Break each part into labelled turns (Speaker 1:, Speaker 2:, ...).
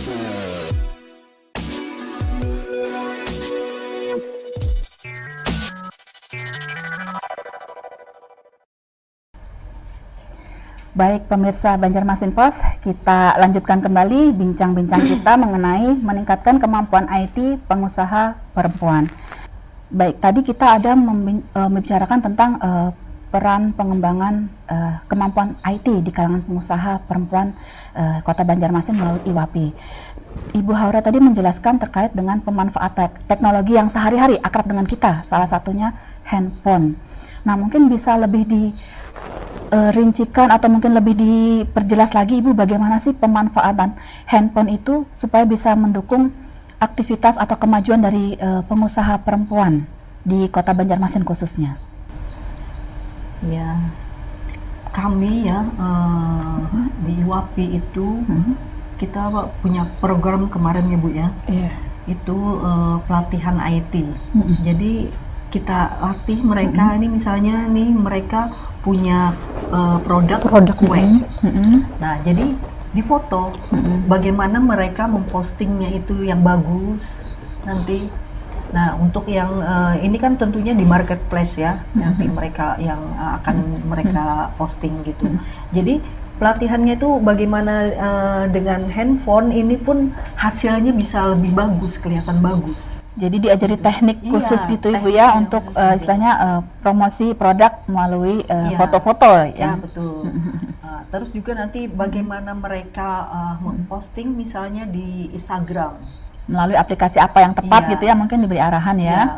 Speaker 1: Baik pemirsa Banjarmasin Pos, kita lanjutkan kembali bincang-bincang kita mengenai meningkatkan kemampuan IT pengusaha perempuan. Baik, tadi kita ada membicarakan tentang peran pengembangan kemampuan IT di kalangan pengusaha perempuan Kota Banjarmasin melalui IWAPI. Ibu Haura tadi menjelaskan terkait dengan pemanfaatan teknologi yang sehari-hari akrab dengan kita, salah satunya handphone. Nah, mungkin bisa lebih rincikan atau mungkin lebih diperjelas lagi Ibu, bagaimana sih pemanfaatan handphone itu supaya bisa mendukung aktivitas atau kemajuan dari pengusaha perempuan di Kota Banjarmasin khususnya?
Speaker 2: Ya, kami ya di IWAPI itu kita punya program kemarin ya Bu ya, itu pelatihan IT. Jadi kita latih mereka ini, misalnya nih mereka punya produk kue. Nah, jadi di foto bagaimana mereka mempostingnya itu yang bagus nanti. Nah, untuk yang ini kan tentunya di marketplace ya, nanti mereka yang akan mereka posting gitu. Jadi pelatihannya itu bagaimana dengan handphone ini pun hasilnya bisa lebih bagus, kelihatan bagus.
Speaker 1: Jadi diajari teknik khusus gitu Ibu ya, untuk istilahnya promosi produk melalui foto-foto
Speaker 2: ya. Betul. Terus juga nanti bagaimana mereka memposting misalnya di Instagram
Speaker 1: melalui aplikasi apa yang tepat gitu ya, mungkin diberi arahan ya.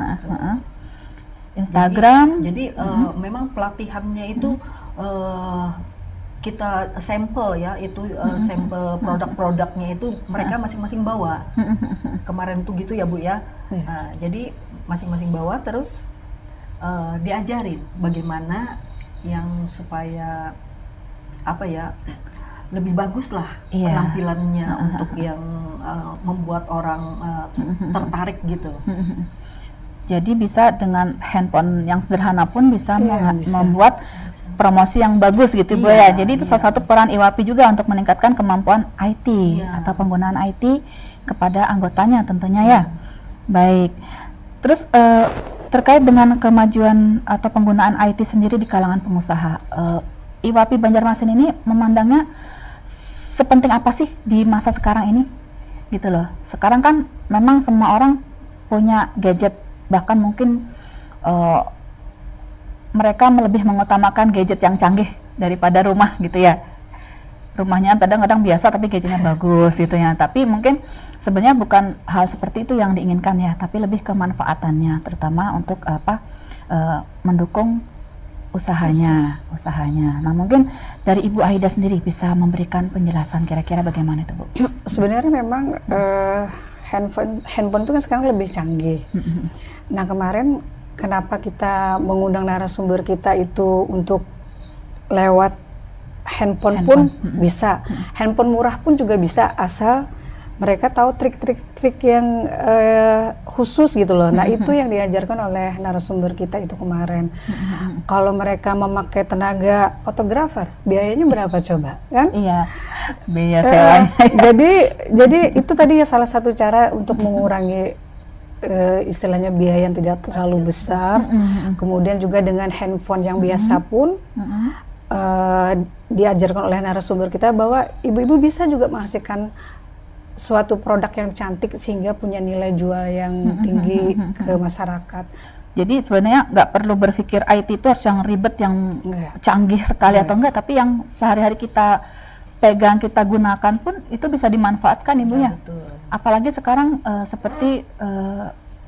Speaker 1: Instagram.
Speaker 2: Jadi memang pelatihannya itu kita sampel ya, itu sampel produk-produknya itu mereka masing-masing bawa. Kemarin tuh gitu ya Bu ya. Nah, jadi masing-masing bawa, terus diajarin bagaimana yang supaya apa ya, lebih bagus lah penampilannya untuk yang membuat orang tertarik gitu.
Speaker 1: Jadi bisa dengan handphone yang sederhana pun bisa membuat promosi yang bagus gitu Bu ya. Jadi itu salah satu peran IWAPI juga untuk meningkatkan kemampuan IT atau penggunaan IT kepada anggotanya tentunya ya. Baik. Terus terkait dengan kemajuan atau penggunaan IT sendiri di kalangan pengusaha, IWAPI Banjarmasin ini memandangnya sepenting apa sih di masa sekarang ini? Gitu loh. Sekarang kan memang semua orang punya gadget, bahkan mungkin mereka lebih mengutamakan gadget yang canggih daripada rumah gitu ya. Rumahnya kadang-kadang biasa tapi gadgetnya bagus gitu ya. Tapi mungkin sebenarnya bukan hal seperti itu yang diinginkan ya, tapi lebih kemanfaatannya, terutama untuk mendukung usahanya. Nah, mungkin dari Ibu Aida sendiri bisa memberikan penjelasan kira-kira bagaimana itu Bu?
Speaker 3: Sebenarnya memang handphone itu kan sekarang lebih canggih. Nah, kemarin kenapa kita mengundang narasumber kita itu untuk lewat handphone pun bisa, handphone murah pun juga bisa, asal mereka tahu trik-trik yang khusus gitu loh. Nah, itu yang diajarkan oleh narasumber kita itu kemarin. Kalau mereka memakai tenaga fotografer, biayanya berapa coba, kan?
Speaker 1: Iya, biaya sewanya.
Speaker 3: Jadi itu tadi ya salah satu cara untuk mengurangi istilahnya biaya yang tidak terlalu besar. Kemudian juga dengan handphone yang biasa pun diajarkan oleh narasumber kita bahwa ibu-ibu bisa juga menghasilkan suatu produk yang cantik sehingga punya nilai jual yang tinggi ke masyarakat.
Speaker 1: Jadi sebenarnya nggak perlu berpikir IT itu harus yang ribet, yang canggih sekali atau enggak, tapi yang sehari-hari kita pegang, kita gunakan pun itu bisa dimanfaatkan Ibu ya. Apalagi sekarang seperti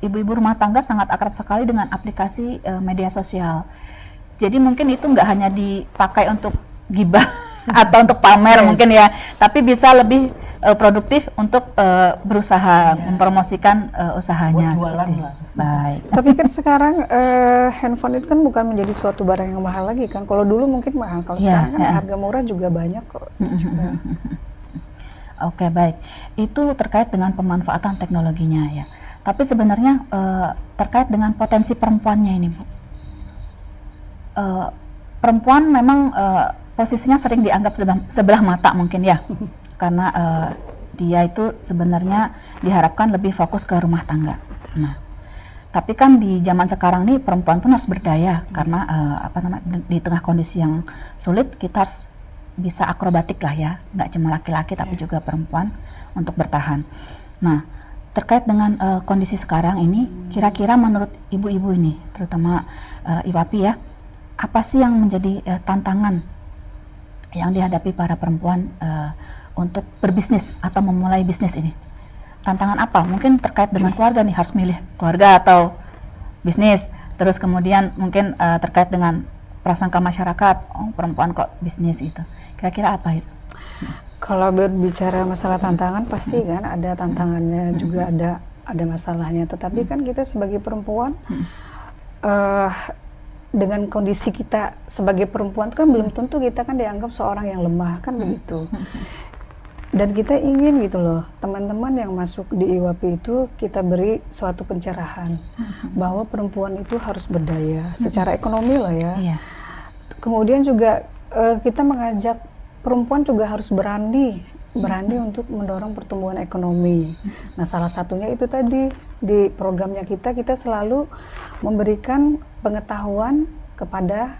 Speaker 1: ibu-ibu rumah tangga sangat akrab sekali dengan aplikasi media sosial. Jadi mungkin itu nggak hanya dipakai untuk gibah atau untuk pamer mungkin ya, tapi bisa lebih produktif untuk berusaha mempromosikan usahanya.
Speaker 2: Buat jualan lah.
Speaker 1: Baik.
Speaker 3: Tapi kan sekarang handphone itu kan bukan menjadi suatu barang yang mahal lagi kan. Kalau dulu mungkin mahal, kalau sekarang kan harga murah juga banyak kok.
Speaker 1: Oke, baik. Itu terkait dengan pemanfaatan teknologinya ya. Tapi sebenarnya terkait dengan potensi perempuannya ini Bu. Perempuan memang posisinya sering dianggap sebelah mata mungkin ya. Karena dia itu sebenarnya diharapkan lebih fokus ke rumah tangga. Nah, tapi kan di zaman sekarang nih perempuan pun harus berdaya karena di tengah kondisi yang sulit kita harus bisa akrobatik lah ya, nggak cuma laki-laki tapi juga perempuan untuk bertahan. Nah, terkait dengan kondisi sekarang ini, kira-kira menurut ibu-ibu ini, terutama IWAPI ya, apa sih yang menjadi tantangan yang dihadapi para perempuan untuk berbisnis atau memulai bisnis ini? Tantangan apa? Mungkin terkait dengan keluarga nih, harus milih keluarga atau bisnis. Terus kemudian mungkin terkait dengan prasangka masyarakat, oh perempuan kok bisnis itu. Kira-kira apa itu?
Speaker 3: Kalau berbicara masalah tantangan pasti kan ada tantangannya juga ada masalahnya. Tetapi kan kita sebagai perempuan dengan kondisi kita sebagai perempuan itu kan belum tentu kita kan dianggap seorang yang lemah kan begitu. Dan kita ingin gitu loh, teman-teman yang masuk di IWAPI itu kita beri suatu pencerahan bahwa perempuan itu harus berdaya secara ekonomi lah ya.
Speaker 1: Iya.
Speaker 3: Kemudian juga kita mengajak perempuan juga harus berani untuk mendorong pertumbuhan ekonomi. Nah, salah satunya itu tadi di programnya kita selalu memberikan pengetahuan kepada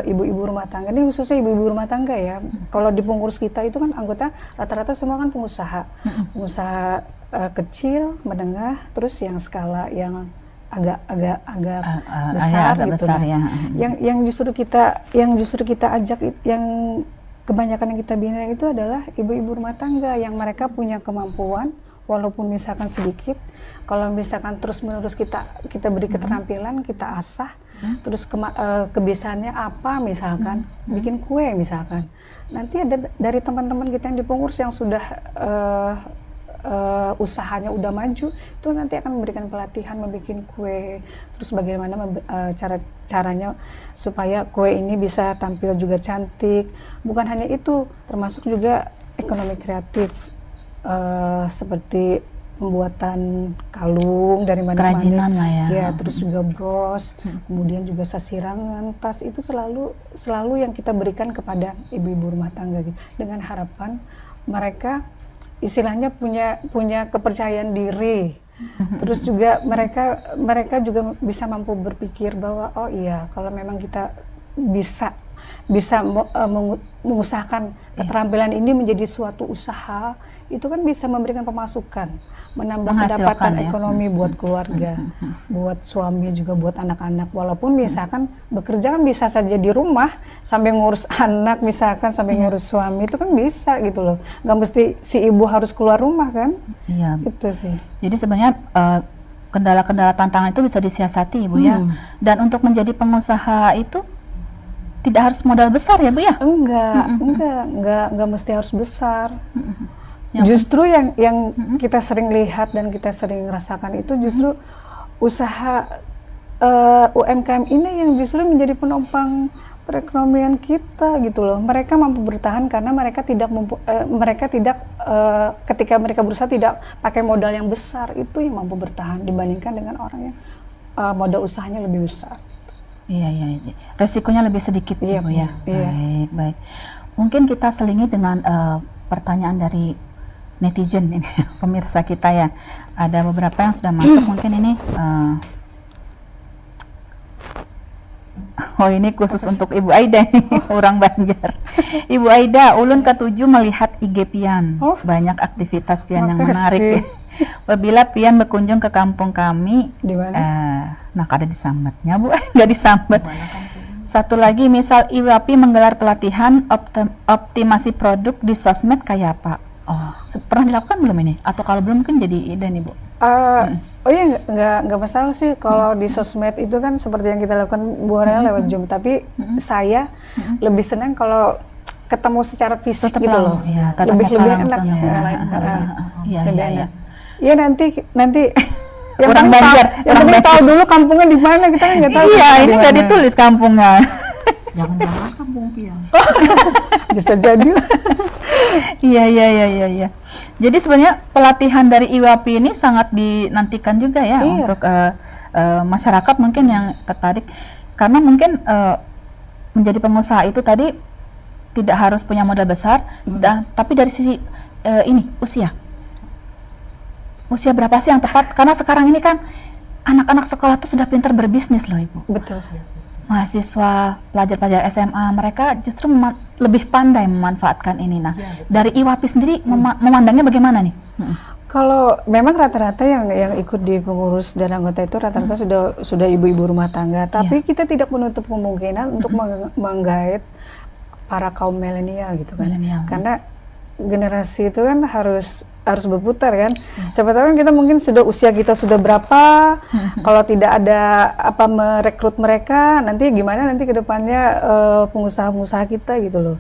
Speaker 3: ibu-ibu rumah tangga. Ini khususnya ibu-ibu rumah tangga ya. Kalau di pengurus kita itu kan anggota rata-rata semua kan pengusaha. Pengusaha kecil, menengah, terus yang skala yang agak besar
Speaker 1: agak
Speaker 3: gitu.
Speaker 1: besar,
Speaker 3: Nah,
Speaker 1: ya.
Speaker 3: yang justru kita ajak yang kebanyakan yang kita bina itu adalah ibu-ibu rumah tangga yang mereka punya kemampuan walaupun misalkan sedikit. Kalau misalkan terus-menerus kita beri keterampilan, kita asah, terus kebiasaannya apa misalkan, bikin kue misalkan. Nanti ada dari teman-teman kita yang di pengurus yang sudah usahanya udah maju, itu nanti akan memberikan pelatihan membuat kue, terus bagaimana caranya supaya kue ini bisa tampil juga cantik. Bukan hanya itu, termasuk juga ekonomi kreatif, seperti pembuatan kalung dari mana-mana,
Speaker 1: kerajinan lah ya.
Speaker 3: Ya, terus juga bros, kemudian juga sasirangan, tas, itu selalu yang kita berikan kepada ibu-ibu rumah tangga gitu, dengan harapan mereka istilahnya punya kepercayaan diri. Terus juga mereka juga bisa mampu berpikir bahwa oh iya, kalau memang kita bisa mengusahakan keterampilan ini menjadi suatu usaha, itu kan bisa memberikan pemasukan, menambah pendapatan ekonomi buat keluarga, buat suami juga buat anak-anak. Walaupun misalkan bekerja kan bisa saja di rumah sambil ngurus anak, misalkan sambil ngurus suami, itu kan bisa gitu loh. Nggak mesti si ibu harus keluar rumah kan? Iya. Itu sih.
Speaker 1: Jadi sebenarnya kendala-kendala tantangan itu bisa disiasati Ibu ya. Dan untuk menjadi pengusaha itu tidak harus modal besar ya Bu ya? Enggak mesti harus besar. Justru yang kita sering lihat dan kita sering rasakan itu justru usaha UMKM ini yang justru menjadi penopang perekonomian kita gitu loh. Mereka mampu bertahan karena mereka tidak ketika mereka berusaha tidak pakai modal yang besar, itu yang mampu bertahan dibandingkan dengan orang yang modal usahanya lebih besar. Iya. Resikonya lebih sedikit
Speaker 3: iya,
Speaker 1: Bu ya.
Speaker 3: Iya.
Speaker 1: Baik. Mungkin kita selingi dengan pertanyaan dari netizen ini, pemirsa kita ya. Ada beberapa yang sudah masuk, mungkin ini oh ini khusus untuk Ibu Aida nih, orang Banjar. Ibu Aida, ulun ketujuh melihat IG Pian, banyak aktivitas Pian yang menarik. Apabila Pian berkunjung ke kampung kami,
Speaker 3: di mana?
Speaker 1: Nah ada disambatnya Bu, nggak disambat. Satu lagi, misal IWAPI menggelar pelatihan optimasi produk di sosmed kayak apa? Oh, pernah dilakukan belum ini? Atau kalau belum mungkin jadi ide nih Bu?
Speaker 3: Oh iya, nggak masalah sih kalau di sosmed itu kan seperti yang kita lakukan buahnya lewat Zoom. Tapi saya lebih senang kalau ketemu secara fisik gitu loh.
Speaker 1: Ya,
Speaker 3: lebih enak.
Speaker 1: Iya.
Speaker 3: Iya nanti yang
Speaker 1: orang Banjar,
Speaker 3: yang penting tahu dulu kampungnya di mana, kita kan nggak tahu.
Speaker 1: Iya, ini nggak ditulis kampungnya.
Speaker 2: Jangan-jangan kampung Pian.
Speaker 3: Bisa jadi.
Speaker 1: Iya. Jadi sebenarnya pelatihan dari IWAPI ini sangat dinantikan juga ya untuk masyarakat mungkin yang tertarik, karena mungkin menjadi pengusaha itu tadi tidak harus punya modal besar, tapi dari sisi usia. usia berapa sih yang tepat? Karena sekarang ini kan anak-anak sekolah tuh sudah pintar berbisnis loh Ibu.
Speaker 3: Betul.
Speaker 1: Mahasiswa, pelajar-pelajar SMA, mereka justru lebih pandai memanfaatkan ini. Nah, dari IWAPI sendiri memandangnya bagaimana nih?
Speaker 3: Kalau memang rata-rata yang ikut di pengurus dan anggota itu rata-rata sudah ibu-ibu rumah tangga, tapi kita tidak menutup kemungkinan untuk menggait para kaum milenial gitu kan. Karena generasi itu kan harus berputar kan. Siapa tahu kan kita mungkin usia kita sudah berapa, kalau tidak ada apa merekrut mereka, nanti gimana nanti kedepannya pengusaha-pengusaha kita gitu loh.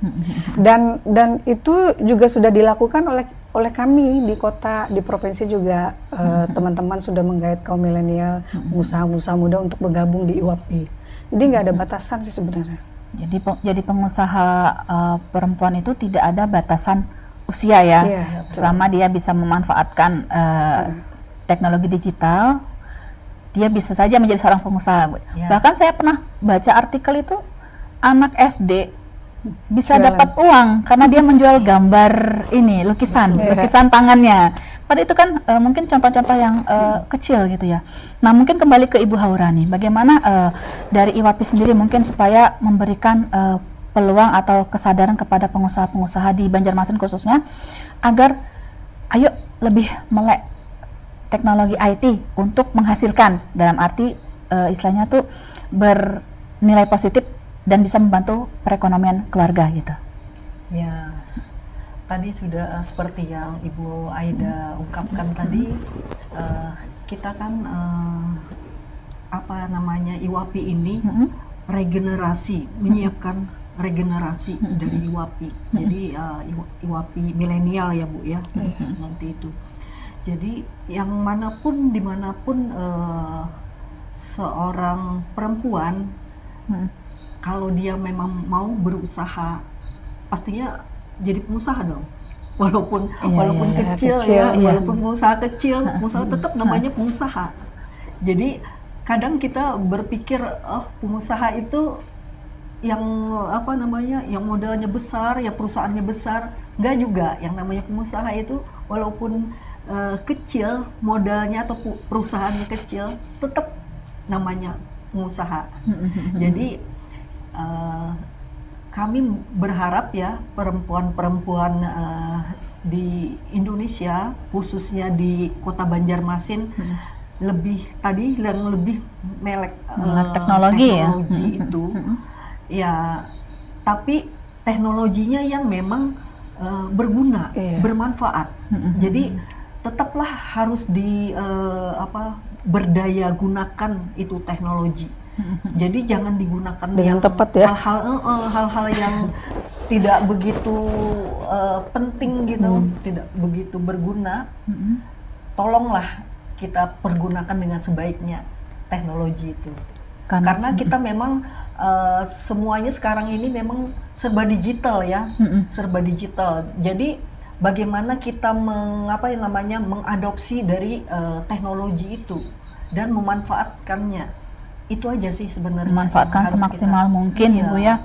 Speaker 3: Dan itu juga sudah dilakukan oleh kami di kota, di provinsi juga teman-teman sudah menggait kaum milenial, pengusaha-pengusaha muda untuk bergabung di IWAPI. Jadi nggak ada batasan sih sebenarnya.
Speaker 1: Jadi pengusaha perempuan itu tidak ada batasan usia ya, selama dia bisa memanfaatkan teknologi digital, dia bisa saja menjadi seorang pengusaha. Bahkan saya pernah baca artikel itu anak SD bisa dapat uang karena dia menjual gambar ini, lukisan tangannya. Pada itu kan mungkin contoh-contoh yang kecil gitu ya. Nah mungkin kembali ke Ibu Haurani, bagaimana dari IWAPI sendiri mungkin supaya memberikan peluang atau kesadaran kepada pengusaha-pengusaha di Banjarmasin khususnya agar ayo lebih melek teknologi IT untuk menghasilkan, dalam arti istilahnya tuh bernilai positif dan bisa membantu perekonomian keluarga gitu.
Speaker 2: Ya, tadi sudah seperti yang Ibu Aida ungkapkan tadi, kita kan IWAPI ini regenerasi, menyiapkan regenerasi dari IWAPI. Jadi IWAPI milenial ya Bu ya, nanti itu. Jadi yang manapun dimanapun seorang perempuan kalau dia memang mau berusaha, pastinya jadi pengusaha dong. Walaupun kecil ya, walaupun pengusaha kecil, pengusaha tetap namanya pengusaha. Jadi kadang kita berpikir pengusaha itu yang yang modalnya besar, ya perusahaannya besar. Enggak juga, yang namanya pengusaha itu walaupun kecil modalnya atau perusahaannya kecil, tetap namanya pengusaha. Jadi kami berharap ya perempuan-perempuan di Indonesia, khususnya di Kota Banjarmasin, lebih melek teknologi itu. Ya, tapi teknologinya yang memang berguna, bermanfaat. Jadi tetaplah harus berdaya gunakan itu teknologi. Jadi jangan digunakan
Speaker 3: dengan tepat ya.
Speaker 2: Hal-hal yang tidak begitu penting gitu, tidak begitu berguna. Tolonglah kita pergunakan dengan sebaiknya teknologi itu. Karena kita memang semuanya sekarang ini memang serba digital ya, serba digital. Jadi bagaimana kita mengadopsi dari teknologi itu dan memanfaatkannya, itu aja sih sebenarnya.
Speaker 1: Memanfaatkan semaksimal mungkin Ibu ya.